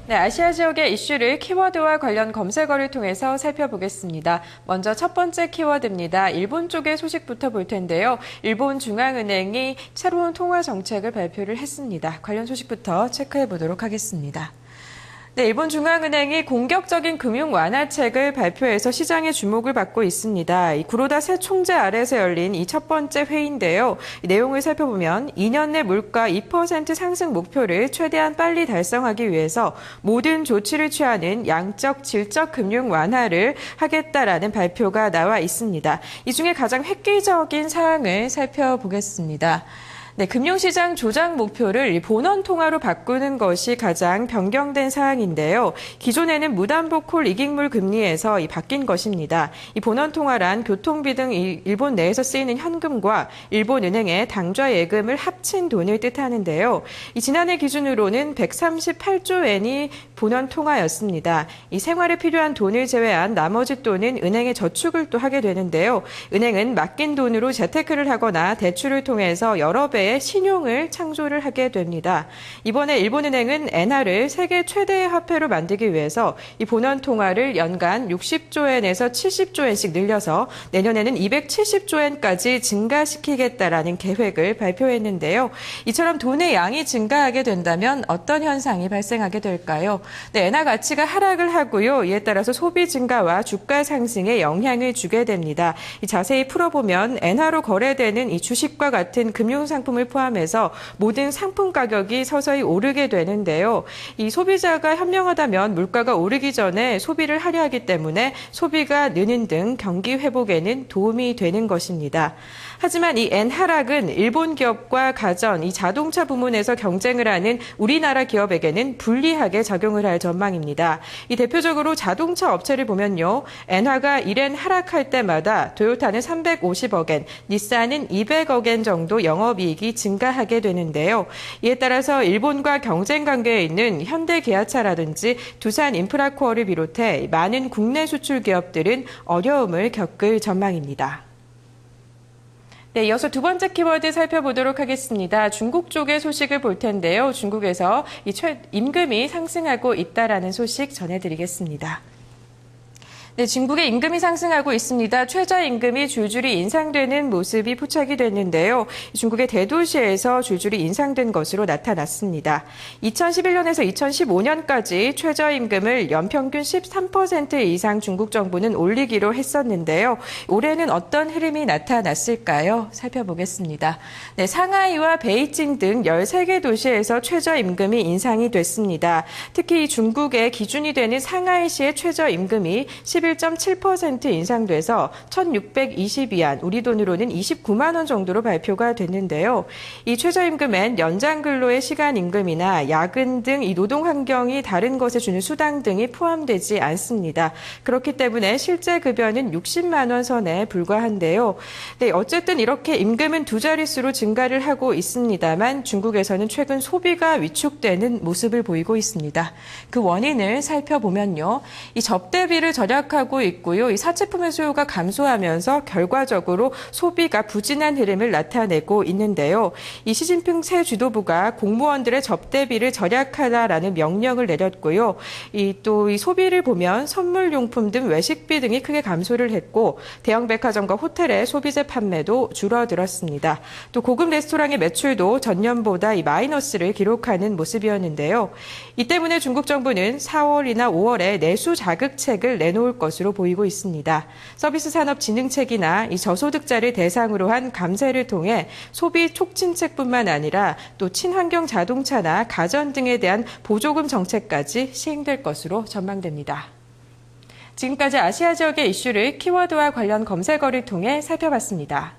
네, 아시아 지역의 이슈를 키워드와 관련 검색어를 통해서 살펴보겠습니다. 먼저 첫 번째 키워드입니다. 일본 쪽의 소식부터 볼 텐데요. 일본 중앙은행이 새로운 통화 정책을 발표를 했습니다. 관련 소식부터 체크해 보도록 하겠습니다. 네, 일본 중앙은행이 공격적인 금융 완화책을 발표해서 시장의 주목을 받고 있습니다. 구로다 새 총재 아래에서 열린 이 첫 번째 회의인데요. 내용을 살펴보면 2년 내 물가 2% 상승 목표를 최대한 빨리 달성하기 위해서 모든 조치를 취하는 양적, 질적 금융 완화를 하겠다라는 발표가 나와 있습니다. 이 중에 가장 획기적인 사항을 살펴보겠습니다. 네, 금융시장 조작 목표를 본원 통화로 바꾸는 것이 가장 변경된 사항인데요. 기존에는 무담보 콜 이익물 금리에서 바뀐 것입니다. 이 본원 통화란 교통비 등 일본 내에서 쓰이는 현금과 일본은행의 당좌 예금을 합친 돈을 뜻하는데요. 지난해 기준으로는 138조 엔이 본원 통화였습니다. 이 생활에 필요한 돈을 제외한 나머지 돈은 은행에 저축을 또 하게 되는데요. 은행은 맡긴 돈으로 재테크를 하거나 대출을 통해서 여러 배의 신용을 창조를 하게 됩니다. 이번에 일본은행은 엔화를 세계 최대의 화폐로 만들기 위해서 이 본원 통화를 연간 60조 엔에서 70조 엔씩 늘려서 내년에는 270조 엔까지 증가시키겠다라는 계획을 발표했는데요. 이처럼 돈의 양이 증가하게 된다면 어떤 현상이 발생하게 될까요? 네, 엔화 가치가 하락을 하고요. 이에 따라서 소비 증가와 주가 상승에 영향을 주게 됩니다. 자세히 풀어보면 엔화로 거래되는 이 주식과 같은 금융상품을 포함해서 모든 상품 가격이 서서히 오르게 되는데요. 이 소비자가 현명하다면 물가가 오르기 전에 소비를 하려 하기 때문에 소비가 느는 등 경기 회복에는 도움이 되는 것입니다. 하지만 이 엔 하락은 일본 기업과 가전, 이 자동차 부문에서 경쟁을 하는 우리나라 기업에게는 불리하게 작용을 할 전망입니다. 대표적으로 자동차 업체를 보면요. 엔화가 1엔 하락할 때마다 토요타는 350억 엔, 닛산은 200억 엔 정도 영업이익이 증가하게 되는데요. 이에 따라서 일본과 경쟁 관계에 있는 현대기아차라든지 두산인프라코어를 비롯해 많은 국내 수출 기업들은 어려움을 겪을 전망입니다. 네, 이어서 두 번째 키워드 살펴보도록 하겠습니다. 중국 쪽의 소식을 볼 텐데요. 중국에서 임금이 상승하고 있다라는 소식 전해드리겠습니다. 네, 중국의 임금이 상승하고 있습니다. 최저임금이 줄줄이 인상되는 모습이 포착이 됐는데요. 중국의 대도시에서 줄줄이 인상된 것으로 나타났습니다. 2011년에서 2015년까지 최저임금을 연평균 13% 이상 중국 정부는 올리기로 했었는데요. 올해는 어떤 흐름이 나타났을까요? 살펴보겠습니다. 네, 상하이와 베이징 등 13개 도시에서 최저임금이 인상이 됐습니다. 특히 중국의 기준이 되는 상하이시의 최저임금이 11.7% 인상돼서 1,620위안, 우리 돈으로는 29만 원 정도로 발표가 됐는데요. 이 최저임금엔 연장 근로의 시간 임금이나 야근 등 이 노동 환경이 다른 것에 주는 수당 등이 포함되지 않습니다. 그렇기 때문에 실제 급여는 60만 원 선에 불과한데요. 네, 어쨌든 이렇게 임금은 두 자릿수로 증가를 하고 있습니다만 중국에서는 최근 소비가 위축되는 모습을 보이고 있습니다. 그 원인을 살펴보면요. 이 접대비를 절약하고 있고요. 이 사치품의 수요가 감소하면서 결과적으로 소비가 부진한 흐름을 나타내고 있는데요. 이 시진핑 새 지도부가 공무원들의 접대비를 절약하라라는 명령을 내렸고요. 이 소비를 보면 선물용품 등 외식비 등이 크게 감소를 했고 대형 백화점과 호텔의 소비재 판매도 줄어들었습니다. 또 고급 레스토랑의 매출도 전년보다 마이너스를 기록하는 모습이었는데요. 이 때문에 중국 정부는 4월이나 5월에 내수 자극책을 내놓을 것으로 보이고 있습니다. 서비스 산업 진흥책이나 이 저소득자를 대상으로 한 감세를 통해 소비 촉진책뿐만 아니라 또 친환경 자동차나 가전 등에 대한 보조금 정책까지 시행될 것으로 전망됩니다. 지금까지 아시아 지역의 이슈를 키워드와 관련 검색어를 통해 살펴봤습니다.